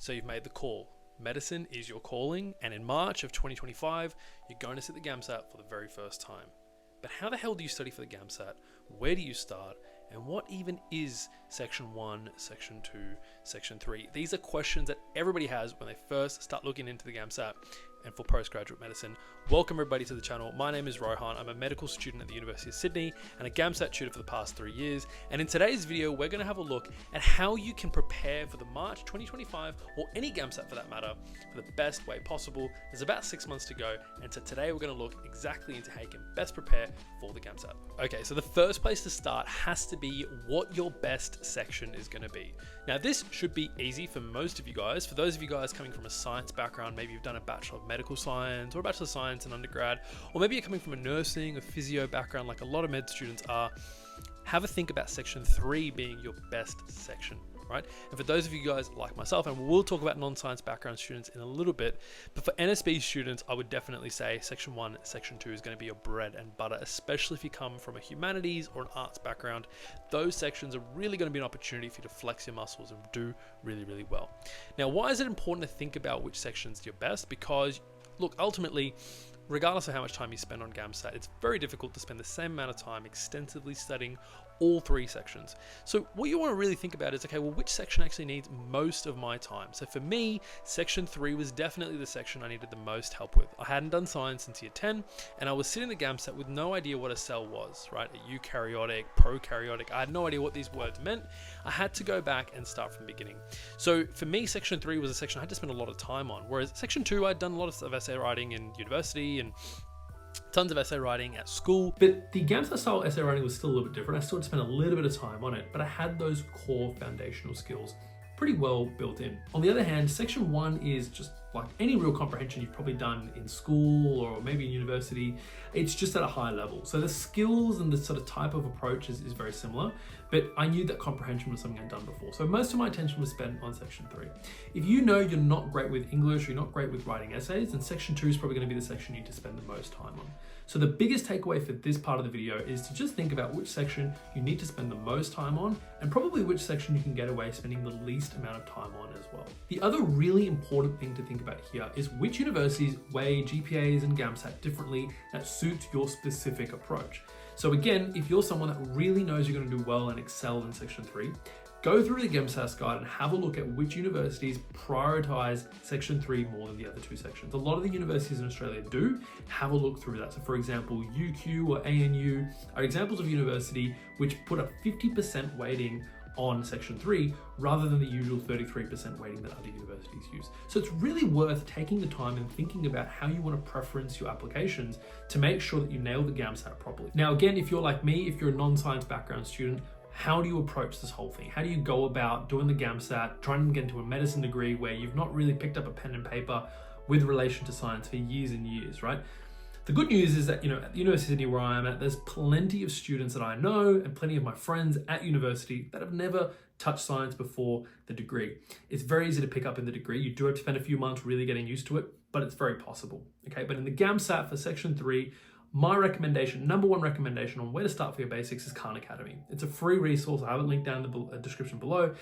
So you've made the call. Medicine is your calling, and in March of 2025, you're going to sit the GAMSAT for the very first time. But how the hell do you study for the GAMSAT? Where do you start? And what even is Section 1, Section 2, Section 3? These are questions that everybody has when they first start looking into the GAMSAT and for postgraduate medicine. Welcome everybody to the channel. My name is Rohan. I'm a medical student at the University of Sydney and a GAMSAT tutor for the past 3 years. And in today's video, we're going to have a look at how you can prepare for the March 2025 or any GAMSAT for that matter for the best way possible. There's about 6 months to go. And so today we're going to look exactly into how you can best prepare for the GAMSAT. Okay, so the first place to start has to be what your best section is going to be. Now this should be easy for most of you guys. For those of you guys coming from a science background, maybe you've done a Bachelor of Medical Science or a Bachelor of Science in undergrad, or maybe you're coming from a nursing or physio background like a lot of med students are, have a think about Section 3 being your best section, right? And for those of you guys like myself, and we'll talk about non-science background students in a little bit, but for NSB students, I would definitely say Section 1, Section 2 is going to be your bread and butter, especially if you come from a humanities or an arts background. Those sections are really going to be an opportunity for you to flex your muscles and do really, really well. Now, why is it important to think about which section's your best? Because, look, ultimately, regardless of how much time you spend on GAMSAT, it's very difficult to spend the same amount of time extensively studying all 3 sections. So what you want to really think about is, okay, well, which section actually needs most of my time? So for me, Section 3 was definitely the section I needed the most help with. I hadn't done science since year 10, and I was sitting the GAMSAT with no idea what a cell was, right? A eukaryotic, prokaryotic. I had no idea what these words meant. I had to go back and start from the beginning. So for me, Section 3 was a section I had to spend a lot of time on, whereas Section 2, I'd done a lot of essay writing in university and tons of essay writing at school. But the GAMSAT style essay writing was still a little bit different. I still had to spend a little bit of time on it, but I had those core foundational skills pretty well built in. On the other hand, Section 1 is just like any real comprehension you've probably done in school or maybe in university. It's just at a high level. So the skills and the sort of type of approach is very similar, but I knew that comprehension was something I'd done before. So most of my attention was spent on Section 3. If you know you're not great with English, or you're not great with writing essays, then Section 2 is probably going to be the section you need to spend the most time on. So the biggest takeaway for this part of the video is to just think about which section you need to spend the most time on, and probably which section you can get away spending the least amount of time on as well. The other really important thing to think about here is which universities weigh GPAs and GAMSAT differently that suits your specific approach. So again, if you're someone that really knows you're going to do well and excel in Section 3, go through the GAMSAT guide and have a look at which universities prioritize Section 3 more than the other 2 sections. A lot of the universities in Australia do. Have a look through that. So for example, UQ or ANU are examples of university which put a 50% weighting on Section 3 rather than the usual 33% weighting that other universities use. So it's really worth taking the time and thinking about how you want to preference your applications to make sure that you nail the GAMSAT properly. Now again, if you're like me, if you're a non-science background student, how do you approach this whole thing? How do you go about doing the GAMSAT, trying to get into a medicine degree where you've not really picked up a pen and paper with relation to science for years and years, right? The good news is that, at the University of Sydney where I am at, there's plenty of students that I know and plenty of my friends at university that have never touched science before the degree. It's very easy to pick up in the degrey. You do have to spend a few months really getting used to it, but it's very possible, okay? But in the GAMSAT for Section 3, my recommendation, number 1 recommendation on where to start for your basics is Khan Academy. It's a free resource. I have it linked down in the description below.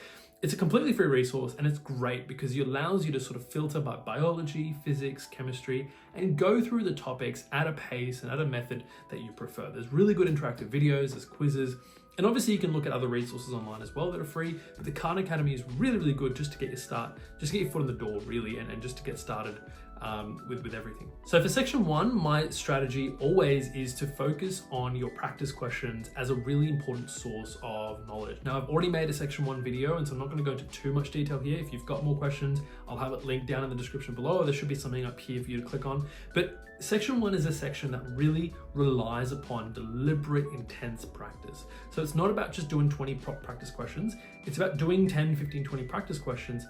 It's a completely free resource and it's great because it allows you to sort of filter by biology, physics, chemistry, and go through the topics at a pace and at a method that you prefer. There's really good interactive videos, there's quizzes, and obviously you can look at other resources online as well that are free, but the Khan Academy is really, really good just to get your foot in the door really, and just to get started with everything. So for Section 1, my strategy always is to focus on your practice questions as a really important source of knowledge. Now I've already made a Section 1 video, and so I'm not going to go into too much detail here. If you've got more questions, I'll have it linked down in the description below, or there should be something up here for you to click on. But Section 1 is a section that really relies upon deliberate, intense practice. So it's not about just doing 20 practice questions. It's about doing 10, 15, 20 practice questions,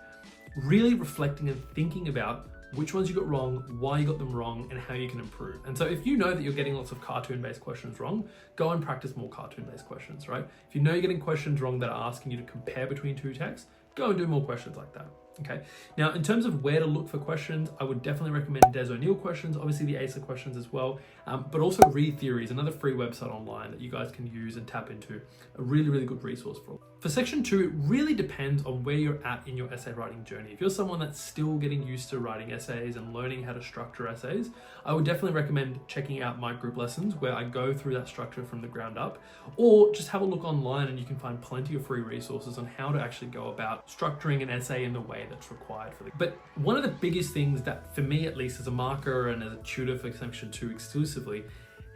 really reflecting and thinking about which ones you got wrong, why you got them wrong, and how you can improve. And so if you know that you're getting lots of cartoon-based questions wrong, go and practice more cartoon-based questions, right? If you know you're getting questions wrong that are asking you to compare between 2 texts, go and do more questions like that. Okay. Now, in terms of where to look for questions, I would definitely recommend Des O'Neill questions, obviously the ACER questions as well, but also Read Theories, another free website online that you guys can use and tap into. A really, really good resource for all. For section 2, it really depends on where you're at in your essay writing journey. If you're someone that's still getting used to writing essays and learning how to structure essays, I would definitely recommend checking out my group lessons where I go through that structure from the ground up, or just have a look online and you can find plenty of free resources on how to actually go about structuring an essay in the way that's required for it. But one of the biggest things that, for me at least as a marker and as a tutor for section 2 exclusively,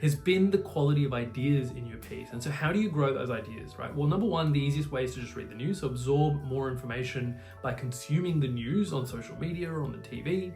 has been the quality of ideas in your piece. And so how do you grow those ideas, right? Well, number one, the easiest way is to just read the news. So absorb more information by consuming the news on social media or on the TV.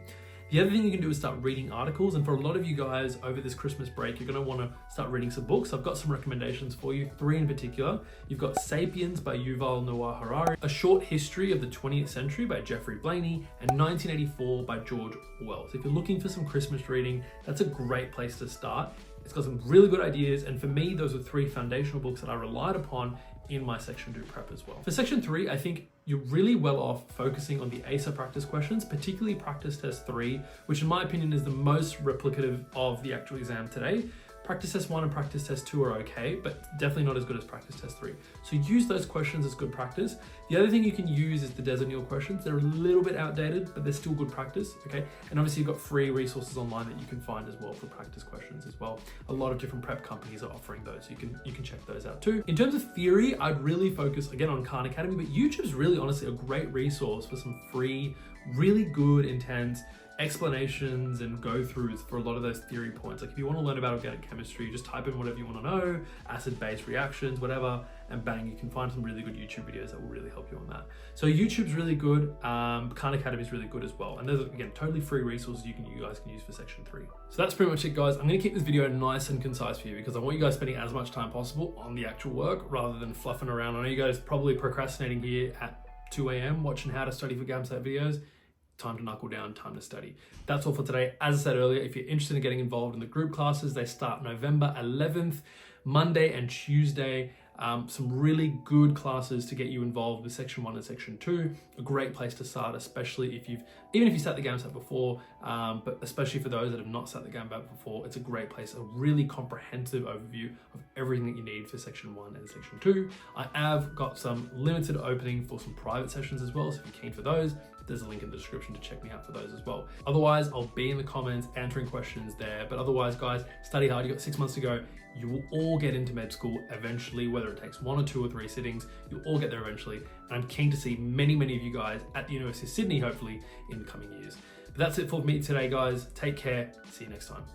The other thing you can do is start reading articles. And for a lot of you guys over this Christmas break, you're gonna wanna start reading some books. I've got some recommendations for you, 3 in particular. You've got Sapiens by Yuval Noah Harari, A Short History of the 20th Century by Jeffrey Blaney, and 1984 by George Orwell. So if you're looking for some Christmas reading, that's a great place to start. It's got some really good ideas, and for me, those are 3 foundational books that I relied upon in my section 2 prep as well. For section 3, I think you're really well off focusing on the ASA practice questions, particularly practice test 3, which in my opinion is the most replicative of the actual exam today. Practice test 1 and practice test 2 are okay, but definitely not as good as practice test 3. So use those questions as good practice. The other thing you can use is the Desert Neal questions. They're a little bit outdated, but they're still good practice, okay? And obviously you've got free resources online that you can find as well for practice questions as well. A lot of different prep companies are offering those, so you can check those out too. In terms of theory, I'd really focus again on Khan Academy, but YouTube's really honestly a great resource for some free, really good, intense explanations and go-throughs for a lot of those theory points. Like if you want to learn about organic chemistry, just type in whatever you want to know, acid-base reactions, whatever, and bang, you can find some really good YouTube videos that will really help you on that. So YouTube's really good, Khan Academy is really good as well. And there's, again, totally free resources you guys can use for section 3. So that's pretty much it, guys. I'm going to keep this video nice and concise for you because I want you guys spending as much time possible on the actual work rather than fluffing around. I know you guys probably procrastinating here at 2 a.m. watching how to study for GAMSAT videos. Time to knuckle down, time to study. That's all for today. As I said earlier, if you're interested in getting involved in the group classes, they start November 11th, Monday and Tuesday. Some really good classes to get you involved with section 1 and section 2. A great place to start, especially even if you sat the GAMSAT before, but especially for those that have not sat the GAMSAT before, it's a great place, a really comprehensive overview of everything that you need for section 1 and section 2. I have got some limited opening for some private sessions as well, so if you're keen for those, there's a link in the description to check me out for those as well. Otherwise, I'll be in the comments answering questions there. But otherwise, guys, study hard. You've got 6 months to go. You will all get into med school eventually, whether it takes 1 or 2 or 3 sittings, you'll all get there eventually. And I'm keen to see many of you guys at the University of Sydney, hopefully, in the coming years. But that's it for me today, guys. Take care. See you next time.